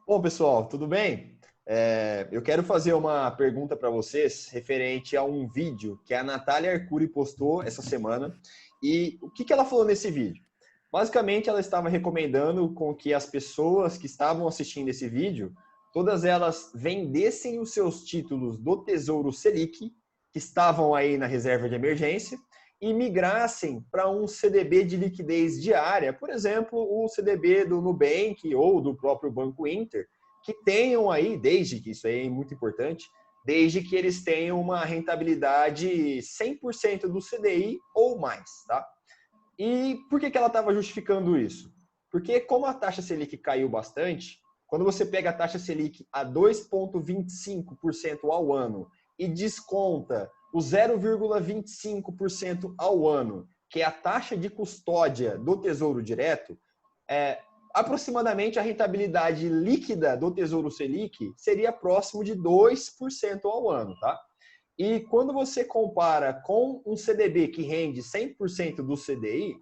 Bom, pessoal, tudo bem? Eu quero fazer uma pergunta para vocês referente a um vídeo que a Natália Arcuri postou essa semana. E o que ela falou nesse vídeo? Basicamente, ela estava recomendando com que as pessoas que estavam assistindo esse vídeo, todas elas vendessem os seus títulos do Tesouro Selic, que estavam aí na reserva de emergência, e migrassem para um CDB de liquidez diária, por exemplo, o CDB do Nubank ou do próprio Banco Inter, que tenham aí, desde que isso aí é muito importante, desde que eles tenham uma rentabilidade 100% do CDI ou mais, tá? E por que ela estava justificando isso? Porque como a taxa Selic caiu bastante, quando você pega a taxa Selic a 2,25% ao ano e desconta o 0,25% ao ano, que é a taxa de custódia do Tesouro Direto, aproximadamente a rentabilidade líquida do Tesouro Selic seria próximo de 2% ao ano, tá? E quando você compara com um CDB que rende 100% do CDI,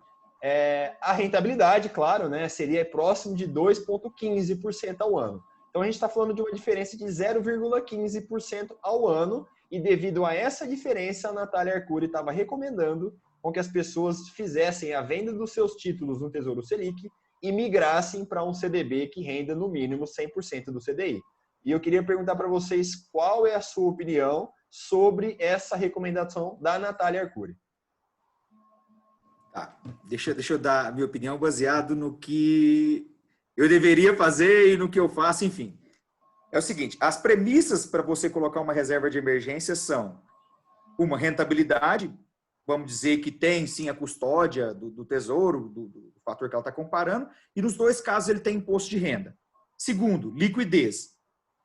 a rentabilidade, claro, né, seria próximo de 2,15% ao ano. Então a gente está falando de uma diferença de 0,15% ao ano, e devido a essa diferença, a Natália Arcuri estava recomendando com que as pessoas fizessem a venda dos seus títulos no Tesouro Selic e migrassem para um CDB que renda no mínimo 100% do CDI. E eu queria perguntar para vocês qual é a sua opinião sobre essa recomendação da Natália Arcuri. Tá, deixa eu dar a minha opinião baseado no que eu deveria fazer e no que eu faço, enfim. É o seguinte, as premissas para você colocar uma reserva de emergência são uma rentabilidade, vamos dizer que tem sim a custódia do tesouro, do fator que ela está comparando, e nos dois casos ele tem imposto de renda. Segundo, liquidez.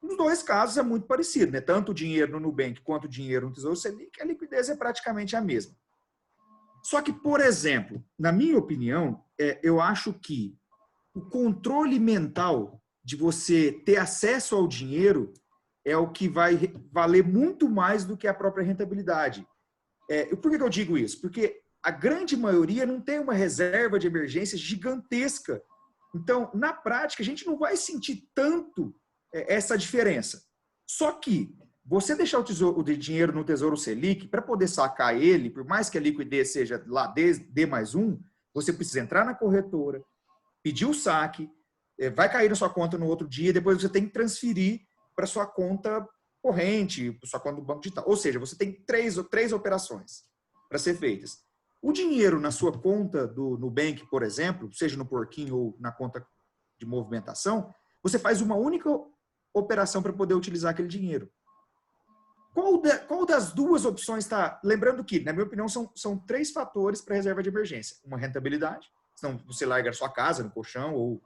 Nos dois casos é muito parecido, né? Tanto o dinheiro no Nubank quanto o dinheiro no Tesouro Selic, a liquidez é praticamente a mesma. Só que, por exemplo, na minha opinião, eu acho que o controle mental de você ter acesso ao dinheiro é o que vai valer muito mais do que a própria rentabilidade. Por que eu digo isso? Porque a grande maioria não tem uma reserva de emergência gigantesca. Então, na prática, a gente não vai sentir tanto essa diferença. Só que você deixar o dinheiro no Tesouro Selic, para poder sacar ele, por mais que a liquidez seja lá D mais um, você precisa entrar na corretora, pedir o saque, vai cair na sua conta no outro dia, depois você tem que transferir para sua conta corrente, para sua conta do banco digital. Ou seja, você tem três operações para ser feitas. O dinheiro na sua conta do Nubank, por exemplo, seja no Porquinho ou na conta de movimentação, você faz uma única operação para poder utilizar aquele dinheiro. Qual das duas opções está? Lembrando que, na minha opinião, são três fatores para reserva de emergência. Uma rentabilidade, senão você larga a sua casa no colchão ou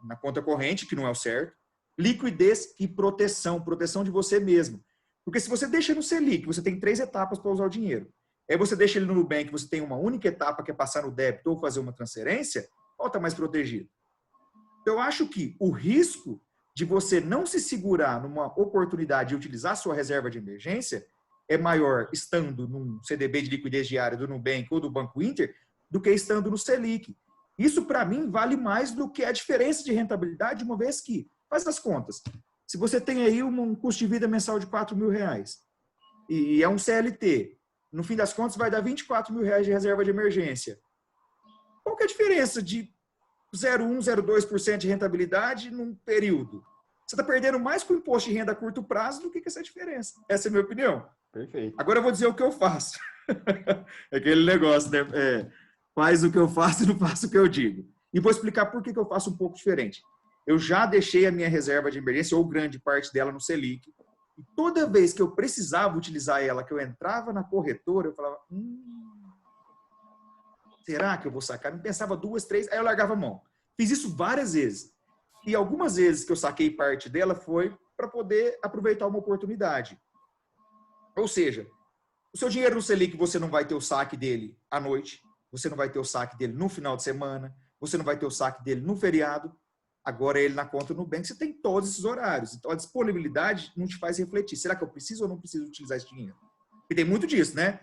na conta corrente, que não é o certo. Liquidez e proteção de você mesmo. Porque se você deixa no Selic, você tem três etapas para usar o dinheiro. Aí você deixa ele no Nubank, você tem uma única etapa que é passar no débito ou fazer uma transferência, qual está mais protegido? Eu acho que o risco de você não se segurar numa oportunidade de utilizar sua reserva de emergência é maior estando num CDB de liquidez diária do Nubank ou do Banco Inter do que estando no Selic. Isso, para mim, vale mais do que a diferença de rentabilidade, uma vez que, faz as contas, se você tem aí um custo de vida mensal de R$4.000 e é um CLT, no fim das contas vai dar R$24.000 de reserva de emergência. Qual que é a diferença de 0,1%, 0,2% de rentabilidade num período? Você está perdendo mais com o imposto de renda a curto prazo do que essa diferença. Essa é a minha opinião. Perfeito. Agora eu vou dizer o que eu faço. É aquele negócio, né? Faz o que eu faço e não faço o que eu digo. E vou explicar por que eu faço um pouco diferente. Eu já deixei a minha reserva de emergência, ou grande parte dela, no Selic. E toda vez que eu precisava utilizar ela, que eu entrava na corretora, eu falava, será que eu vou sacar? Eu pensava 2, 3, aí eu largava a mão. Fiz isso várias vezes. E algumas vezes que eu saquei parte dela foi para poder aproveitar uma oportunidade. Ou seja, o seu dinheiro no Selic, você não vai ter o saque dele à noite, você não vai ter o saque dele no final de semana, você não vai ter o saque dele no feriado. Agora ele na conta no Nubank, você tem todos esses horários. Então a disponibilidade não te faz refletir. Será que eu preciso ou não preciso utilizar esse dinheiro? E tem muito disso, né?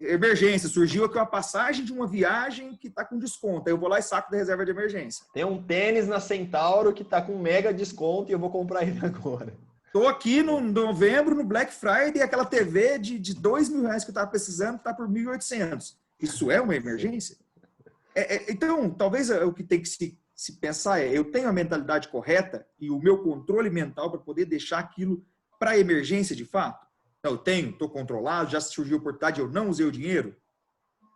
emergência, surgiu aqui uma passagem de uma viagem que está com desconto. Aí eu vou lá e saco da reserva de emergência. Tem um tênis na Centauro que está com mega desconto e eu vou comprar ele agora. Estou aqui no novembro, no Black Friday, aquela TV de R$ 2.000 que eu estava precisando está por 1.800. Isso é uma emergência? Então, talvez o que tem que se pensar é, eu tenho a mentalidade correta e o meu controle mental para poder deixar aquilo para emergência de fato? Então, eu tenho, estou controlado, já surgiu a oportunidade, eu não usei o dinheiro.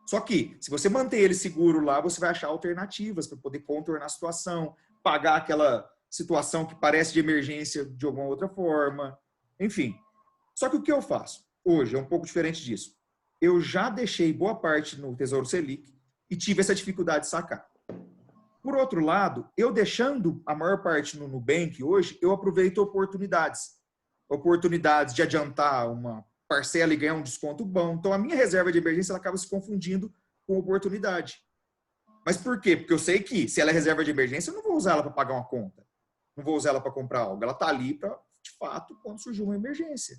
Só que, se você manter ele seguro lá, você vai achar alternativas para poder contornar a situação, pagar aquela situação que parece de emergência de alguma outra forma, enfim. Só que o que eu faço hoje é um pouco diferente disso. Eu já deixei boa parte no Tesouro Selic e tive essa dificuldade de sacar. Por outro lado, eu deixando a maior parte no Nubank hoje, eu aproveito oportunidades. Oportunidades de adiantar uma parcela e ganhar um desconto bom. Então, a minha reserva de emergência ela acaba se confundindo com oportunidade. Mas por quê? Porque eu sei que, se ela é reserva de emergência, eu não vou usar ela para pagar uma conta. Não vou usar ela para comprar algo. Ela está ali para, de fato, quando surgir uma emergência.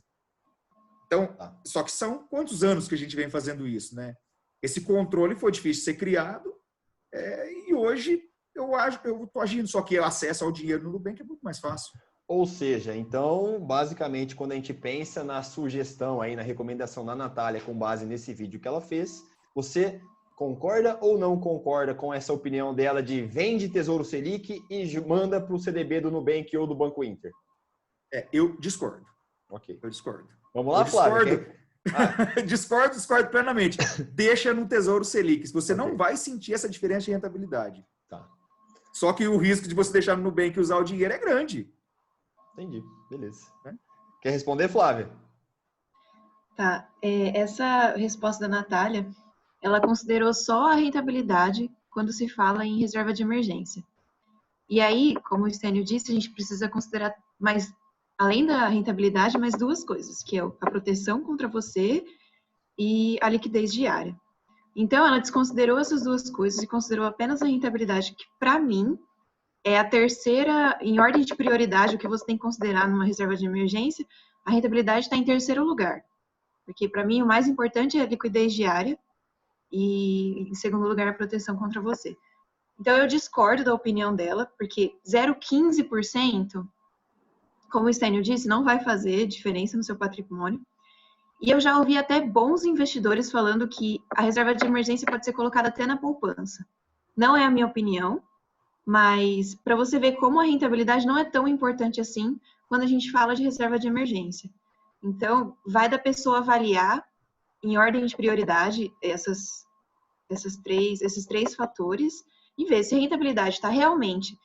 Então, só que são quantos anos que a gente vem fazendo isso, né? Esse controle foi difícil de ser criado e hoje eu estou agindo, só que o acesso ao dinheiro no Nubank é muito mais fácil. Ou seja, então, basicamente, quando a gente pensa na sugestão aí, na recomendação da Natália com base nesse vídeo que ela fez, você concorda ou não concorda com essa opinião dela de vende Tesouro Selic e manda para o CDB do Nubank ou do Banco Inter? Eu discordo. Ok. Eu discordo. Vamos lá, Flávio. Discordo plenamente. Deixa no Tesouro Selic. Você não vai sentir essa diferença de rentabilidade. Tá. Só que o risco de você deixar no Nubank e usar o dinheiro é grande. Entendi. Beleza. Quer responder, Flávia? Tá. Essa resposta da Natália, ela considerou só a rentabilidade quando se fala em reserva de emergência. E aí, como o Stênio disse, a gente precisa considerar mais, além da rentabilidade, mais duas coisas, que é a proteção contra você e a liquidez diária. Então, ela desconsiderou essas duas coisas e considerou apenas a rentabilidade, que, para mim, é a terceira, em ordem de prioridade, o que você tem que considerar numa reserva de emergência, a rentabilidade está em terceiro lugar. Porque, para mim, o mais importante é a liquidez diária e, em segundo lugar, a proteção contra você. Então, eu discordo da opinião dela, porque 0,15%, como o Stênio disse, não vai fazer diferença no seu patrimônio. E eu já ouvi até bons investidores falando que a reserva de emergência pode ser colocada até na poupança. Não é a minha opinião, mas para você ver como a rentabilidade não é tão importante assim quando a gente fala de reserva de emergência. Então, vai da pessoa avaliar em ordem de prioridade esses três fatores e ver se a rentabilidade está realmente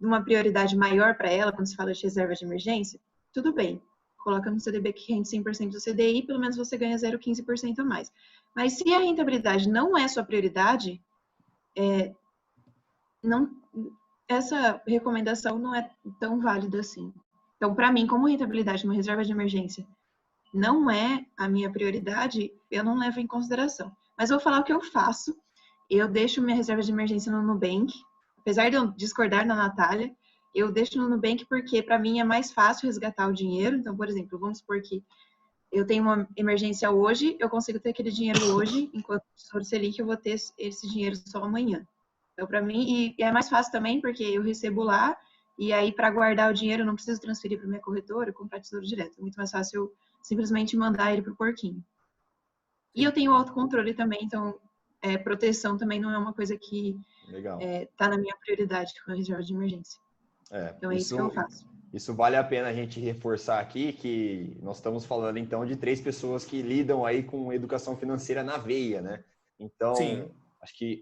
uma prioridade maior para ela quando se fala de reserva de emergência. Tudo bem, coloca no CDB que rende 100% do CDI, pelo menos você ganha 0,15% a mais. Mas se a rentabilidade não é sua prioridade, essa recomendação não é tão válida assim. Então, para mim, como rentabilidade numa reserva de emergência não é a minha prioridade, eu não levo em consideração. Mas vou falar o que eu faço. Eu deixo minha reserva de emergência no Nubank. Apesar de eu discordar da Natália, eu deixo no Nubank porque, para mim, é mais fácil resgatar o dinheiro. Então, por exemplo, vamos supor que eu tenho uma emergência hoje, eu consigo ter aquele dinheiro hoje, enquanto o Tesouro Selic eu vou ter esse dinheiro só amanhã. Então, para mim, e é mais fácil também, porque eu recebo lá, e aí, para guardar o dinheiro, eu não preciso transferir para minha corretora e comprar tesouro direto. É muito mais fácil eu simplesmente mandar ele para o porquinho. E eu tenho autocontrole também, então proteção também não é uma coisa que está na minha prioridade com a reserva de emergência. Então é isso que eu faço. Isso vale a pena a gente reforçar aqui, que nós estamos falando então de 3 pessoas que lidam aí com educação financeira na veia, né? Então, sim, acho que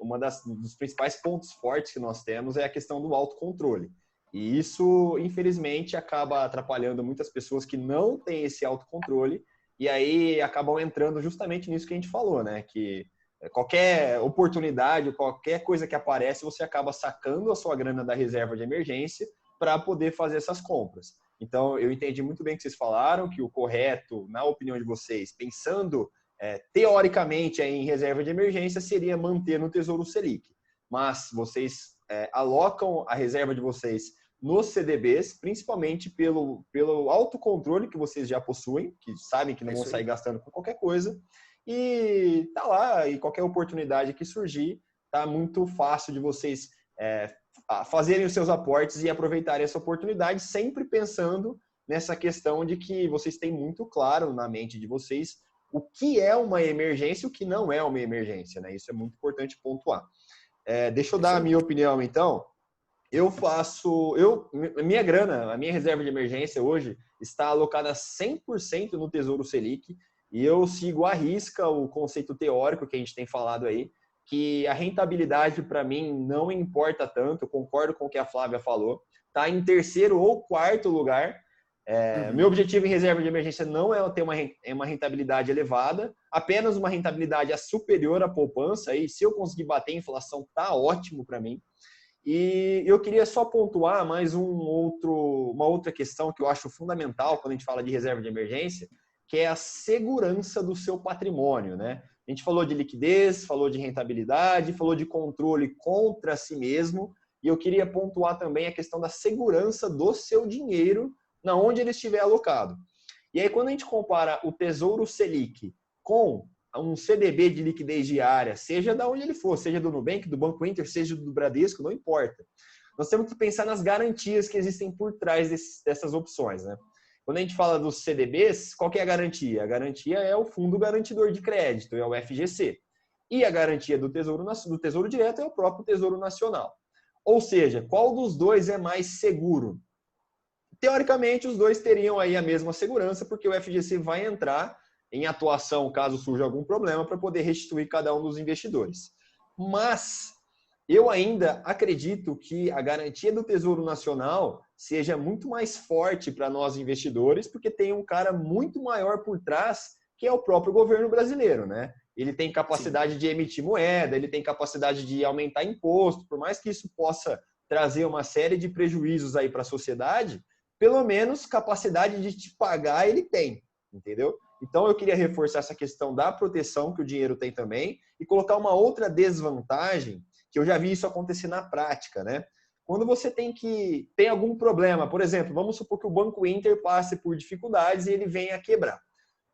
dos principais pontos fortes que nós temos é a questão do autocontrole. E isso, infelizmente, acaba atrapalhando muitas pessoas que não têm esse autocontrole e aí acabam entrando justamente nisso que a gente falou, né? Que qualquer oportunidade, qualquer coisa que aparece, você acaba sacando a sua grana da reserva de emergência para poder fazer essas compras. Então, eu entendi muito bem o que vocês falaram, que o correto, na opinião de vocês, pensando teoricamente em reserva de emergência, seria manter no Tesouro Selic. Mas vocês alocam a reserva de vocês nos CDBs, principalmente pelo autocontrole que vocês já possuem, que sabem que não vão sair gastando com qualquer coisa, e tá lá, e qualquer oportunidade que surgir, tá muito fácil de vocês fazerem os seus aportes e aproveitarem essa oportunidade, sempre pensando nessa questão de que vocês têm muito claro na mente de vocês o que é uma emergência e o que não é uma emergência, né? Isso é muito importante pontuar. Deixa eu dar a minha opinião, então. Minha grana, a minha reserva de emergência hoje está alocada 100% no Tesouro Selic, e eu sigo à risca o conceito teórico que a gente tem falado aí, que a rentabilidade para mim não importa tanto, eu concordo com o que a Flávia falou, está em terceiro ou quarto lugar. Meu objetivo em reserva de emergência não é ter uma rentabilidade elevada, apenas uma rentabilidade superior à poupança, e se eu conseguir bater a inflação, tá ótimo para mim. E eu queria só pontuar mais uma outra questão que eu acho fundamental quando a gente fala de reserva de emergência, que é a segurança do seu patrimônio, né? A gente falou de liquidez, falou de rentabilidade, falou de controle contra si mesmo, e eu queria pontuar também a questão da segurança do seu dinheiro na onde ele estiver alocado. E aí, quando a gente compara o Tesouro Selic com um CDB de liquidez diária, seja de onde ele for, seja do Nubank, do Banco Inter, seja do Bradesco, não importa. Nós temos que pensar nas garantias que existem por trás dessas opções, né? Quando a gente fala dos CDBs, qual que é a garantia? A garantia é o Fundo Garantidor de Crédito, é o FGC. E a garantia do Tesouro Direto é o próprio Tesouro Nacional. Ou seja, qual dos dois é mais seguro? Teoricamente, os dois teriam aí a mesma segurança, porque o FGC vai entrar em atuação caso surja algum problema para poder restituir cada um dos investidores. Mas eu ainda acredito que a garantia do Tesouro Nacional seja muito mais forte para nós investidores, porque tem um cara muito maior por trás, que é o próprio governo brasileiro, né? Ele tem capacidade Sim. de emitir moeda, ele tem capacidade de aumentar imposto, por mais que isso possa trazer uma série de prejuízos aí para a sociedade, pelo menos capacidade de te pagar ele tem, entendeu? Então eu queria reforçar essa questão da proteção que o dinheiro tem também e colocar uma outra desvantagem, que eu já vi isso acontecer na prática, né? Quando você tem algum problema, por exemplo, vamos supor que o Banco Inter passe por dificuldades e ele venha a quebrar.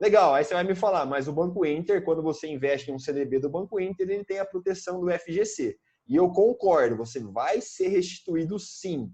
Legal, aí você vai me falar, mas o Banco Inter, quando você investe em um CDB do Banco Inter, ele tem a proteção do FGC. E eu concordo, você vai ser restituído sim.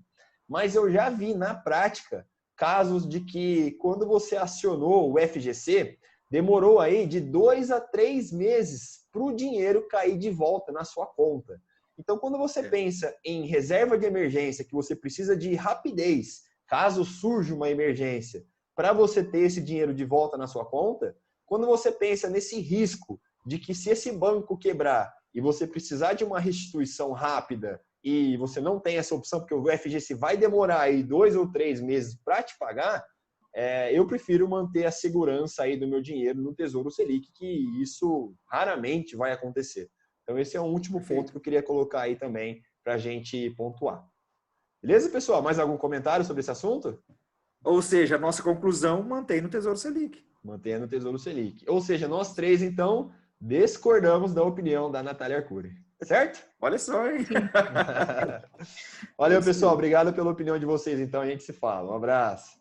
Mas eu já vi na prática casos de que quando você acionou o FGC, demorou aí de 2 a 3 meses para o dinheiro cair de volta na sua conta. Então, quando você pensa em reserva de emergência, que você precisa de rapidez, caso surja uma emergência, para você ter esse dinheiro de volta na sua conta, quando você pensa nesse risco de que se esse banco quebrar e você precisar de uma restituição rápida e você não tem essa opção, porque o FGC vai demorar aí 2 ou 3 meses para te pagar, eu prefiro manter a segurança aí do meu dinheiro no Tesouro Selic, que isso raramente vai acontecer. Então esse é um último ponto que eu queria colocar aí também para a gente pontuar. Beleza, pessoal? Mais algum comentário sobre esse assunto? Ou seja, a nossa conclusão mantém no Tesouro Selic. Mantém no Tesouro Selic. Ou seja, nós três, então, discordamos da opinião da Natália Arcuri. Certo? Olha só, hein? Valeu, pessoal. Obrigado pela opinião de vocês. Então, a gente se fala. Um abraço.